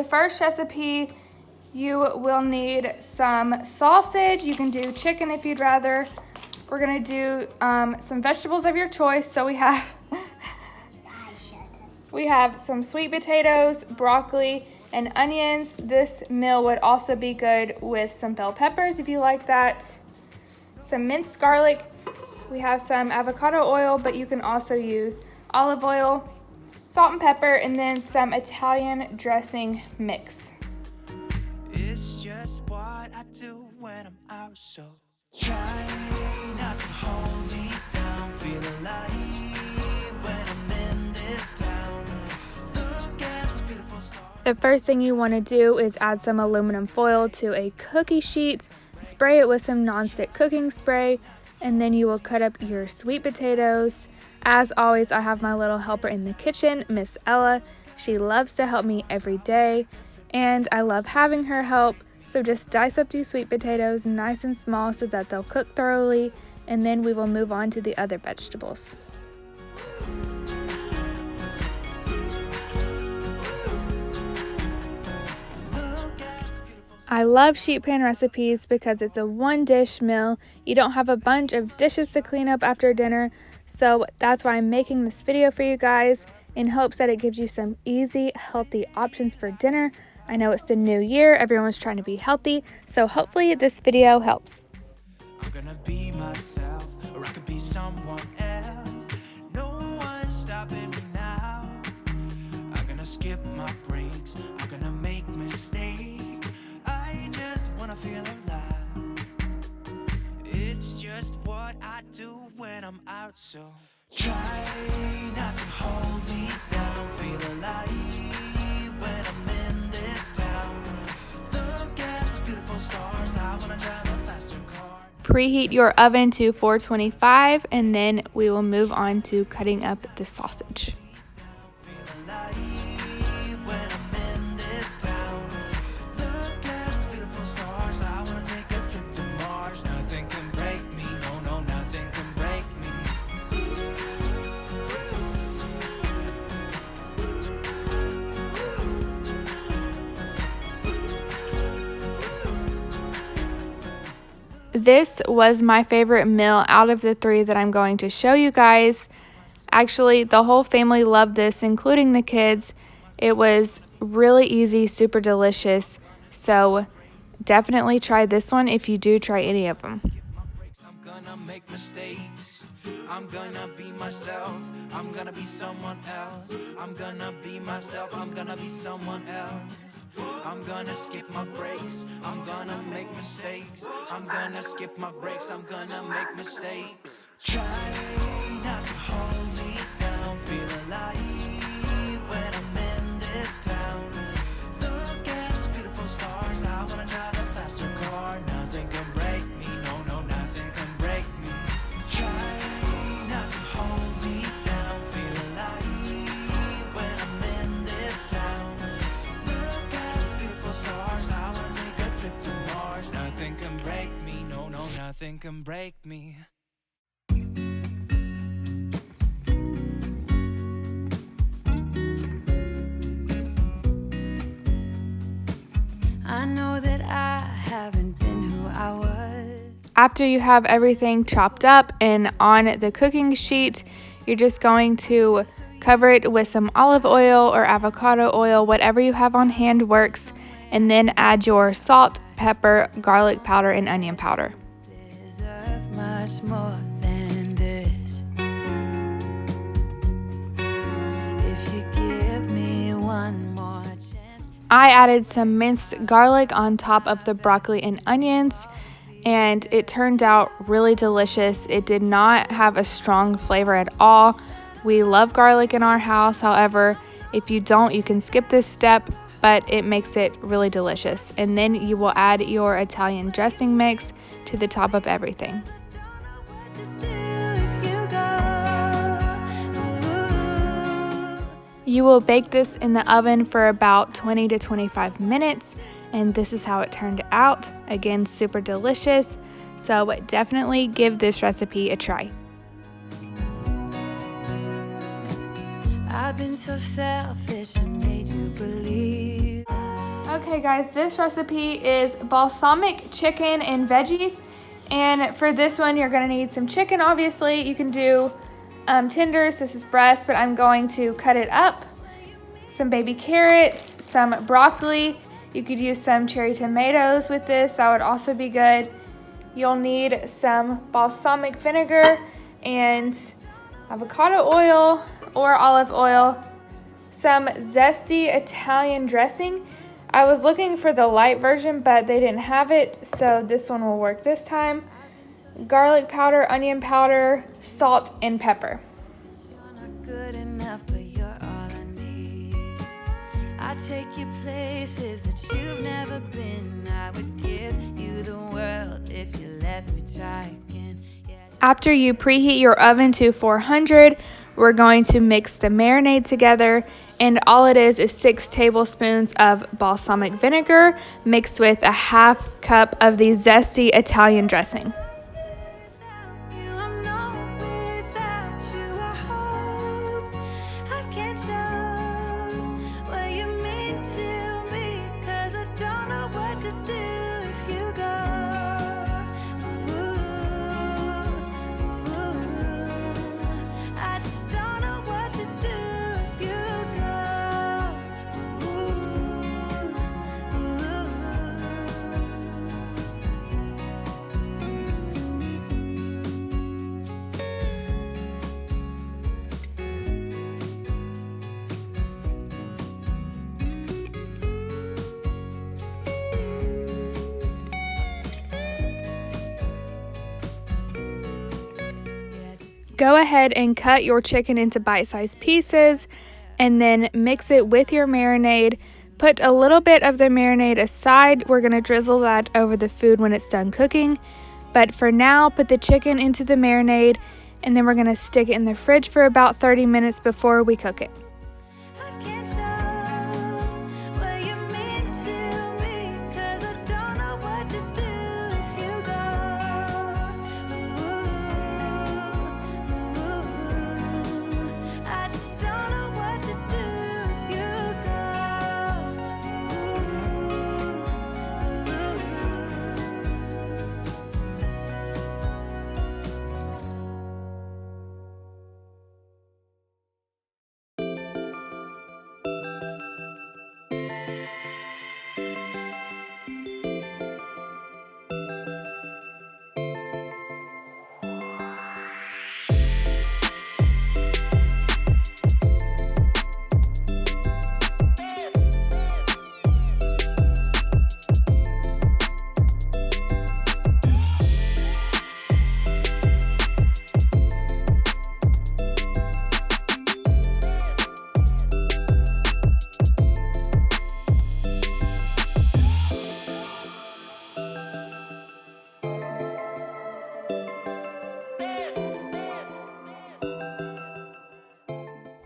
the first recipe, you will need some sausage. You can do chicken if you'd rather. We're gonna do some vegetables of your choice. So we have some sweet potatoes, broccoli, and onions. This meal would also be good with some bell peppers if you like that. Some minced garlic. We have some avocado oil, but you can also use olive oil, salt and pepper, and then some Italian dressing mix. It's just what I do when I'm out, so try not to hold me down. Feel alive when I'm in this town. Look at those beautiful stars. The first thing you want to do is add some aluminum foil to a cookie sheet, spray it with some nonstick cooking spray, and then you will cut up your sweet potatoes. As always, I have my little helper in the kitchen, Miss Ella. She loves to help me every day, and I love having her help. So just dice up these sweet potatoes nice and small so that they'll cook thoroughly, and then we will move on to the other vegetables. I love sheet pan recipes because it's a one dish meal. You don't have a bunch of dishes to clean up after dinner. So that's why I'm making this video for you guys, in hopes that it gives you some easy, healthy options for dinner. I know it's the new year, everyone's trying to be healthy, so hopefully this video helps. I'm gonna be myself, or I could be someone else. No one's stopping me now. I'm gonna skip my breaks, I'm gonna make mistakes. I just wanna feel alive. It's just what I do when I'm out, so try not to hold me down. Feel alive when I'm in this town. Look at those beautiful stars. I wanna drive a faster car. Preheat your oven to 425, and then we will move on to cutting up the sausage. Feel alive when I'm in this town. Look at those beautiful stars. I wanna take a trip to Mars. Nothing can break me. No, nothing can break me. This was my favorite meal out of the three that I'm going to show you guys. Actually, the whole family loved this, including the kids. It was really easy, super delicious. So definitely try this one if you do try any of them. I'm gonna make mistakes. I'm gonna be myself. I'm gonna be someone else. I'm gonna be myself. I'm gonna be someone else. I'm gonna skip my breaks. I'm gonna make mistakes. I'm gonna skip my breaks. I'm gonna make mistakes. Try not to hold me down. Feel alive when I'm in this town. Look at those beautiful stars. I wanna drive a faster car. Nothing can break me. No, nothing can break me. Try not to hold me down. Feel alive when I'm in this town. Look at those beautiful stars. I wanna take a trip to Mars. Nothing can break me. No, nothing can break me. I know that I haven't been who I was. After you have everything chopped up and on the cooking sheet, you're just going to cover it with some olive oil or avocado oil, whatever you have on hand works, and then add your salt, pepper, garlic powder, and onion powder. Deserve much more than this. If you give me one more chance. I added some minced garlic on top of the broccoli and onions, and it turned out really delicious. It did not have a strong flavor at all. We love garlic in our house. However, if you don't, you can skip this step, but it makes it really delicious. And then you will add your Italian dressing mix to the top of everything. You will bake this in the oven for about 20 to 25 minutes, and this is how it turned out. Again, super delicious, so definitely give this recipe a try. I've been so selfish and made you believe Okay guys, this recipe is balsamic chicken and veggies. And for this one, you're gonna need some chicken, obviously. You can do tenders, this is breast, but I'm going to cut it up. Some baby carrots, some broccoli. You could use some cherry tomatoes with this, that would also be good. You'll need some balsamic vinegar and avocado oil or olive oil, some zesty Italian dressing. I was looking for the light version, but they didn't have it, so this one will work this time. Garlic powder, onion powder, salt, and pepper. You're not good enough, but you're all I need. I take you places that you've never been. I would give you the world if you let me try again. After you preheat your oven to 400, we're going to mix the marinade together, and all it is 6 tablespoons of balsamic vinegar mixed with a half cup of the zesty Italian dressing. Go ahead and cut your chicken into bite-sized pieces and then mix it with your marinade. Put a little bit of the marinade aside. We're going to drizzle that over the food when it's done cooking. But for now, put the chicken into the marinade and then we're going to stick it in the fridge for about 30 minutes before we cook it.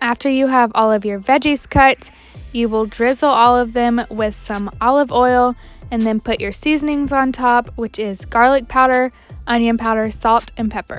After you have all of your veggies cut, you will drizzle all of them with some olive oil and then put your seasonings on top, which is garlic powder, onion powder, salt, and pepper.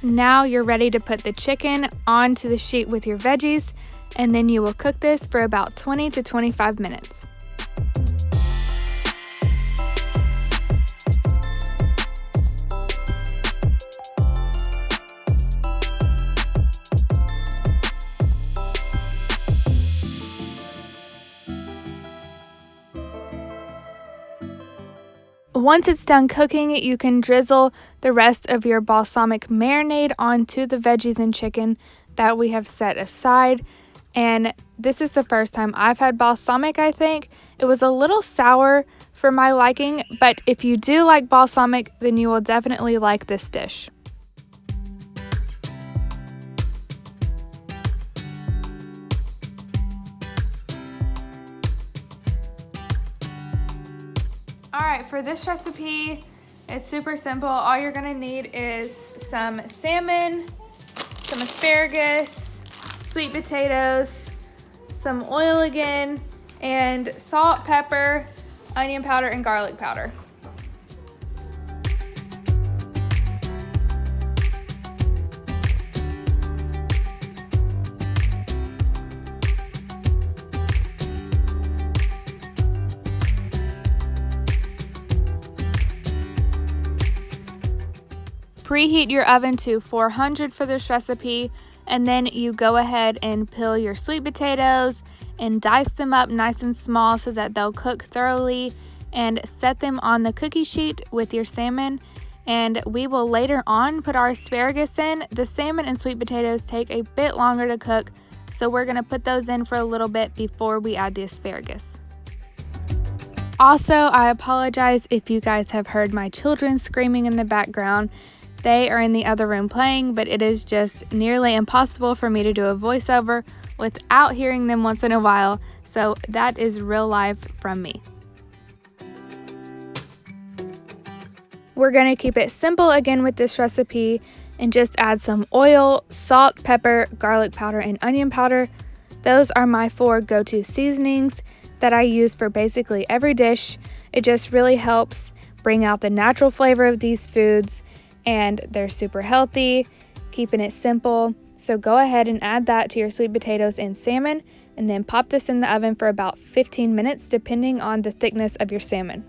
Now you're ready to put the chicken onto the sheet with your veggies, and then you will cook this for about 20 to 25 minutes. Once it's done cooking, you can drizzle the rest of your balsamic marinade onto the veggies and chicken that we have set aside. And this is the first time I've had balsamic, I think. It was a little sour for my liking, but if you do like balsamic, then you will definitely like this dish. Alright, for this recipe, it's super simple. All you're gonna need is some salmon, some asparagus, sweet potatoes, some oil again, and salt, pepper, onion powder, and garlic powder. Preheat your oven to 400 for this recipe, and then you go ahead and peel your sweet potatoes and dice them up nice and small so that they'll cook thoroughly, and set them on the cookie sheet with your salmon. And we will later on put our asparagus in. The salmon and sweet potatoes take a bit longer to cook, so we're going to put those in for a little bit before we add the asparagus. Also, I apologize if you guys have heard my children screaming in the background. They are in the other room playing, but it is just nearly impossible for me to do a voiceover without hearing them once in a while, so that is real life from me. We're going to keep it simple again with this recipe and just add some oil, salt, pepper, garlic powder, and onion powder. Those are my 4 go-to seasonings that I use for basically every dish. It just really helps bring out the natural flavor of these foods, and they're super healthy, keeping it simple. So go ahead and add that to your sweet potatoes and salmon, and then pop this in the oven for about 15 minutes depending on the thickness of your salmon.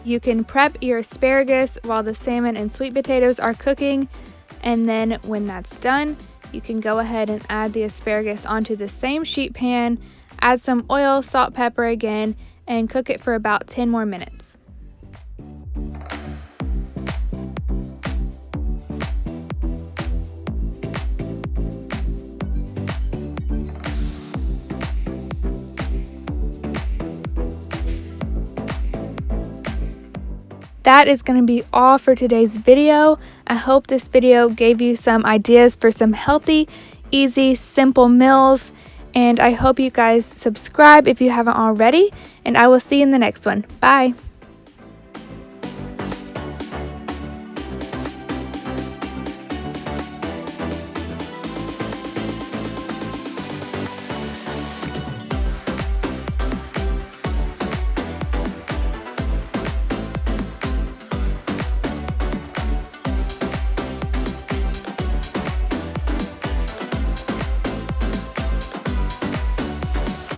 You can prep your asparagus while the salmon and sweet potatoes are cooking, and then when that's done, you can go ahead and add the asparagus onto the same sheet pan, add some oil, salt, pepper again, and cook it for about 10 more minutes. That is going to be all for today's video. I hope this video gave you some ideas for some healthy, easy, simple meals. And I hope you guys subscribe if you haven't already. And I will see you in the next one. Bye.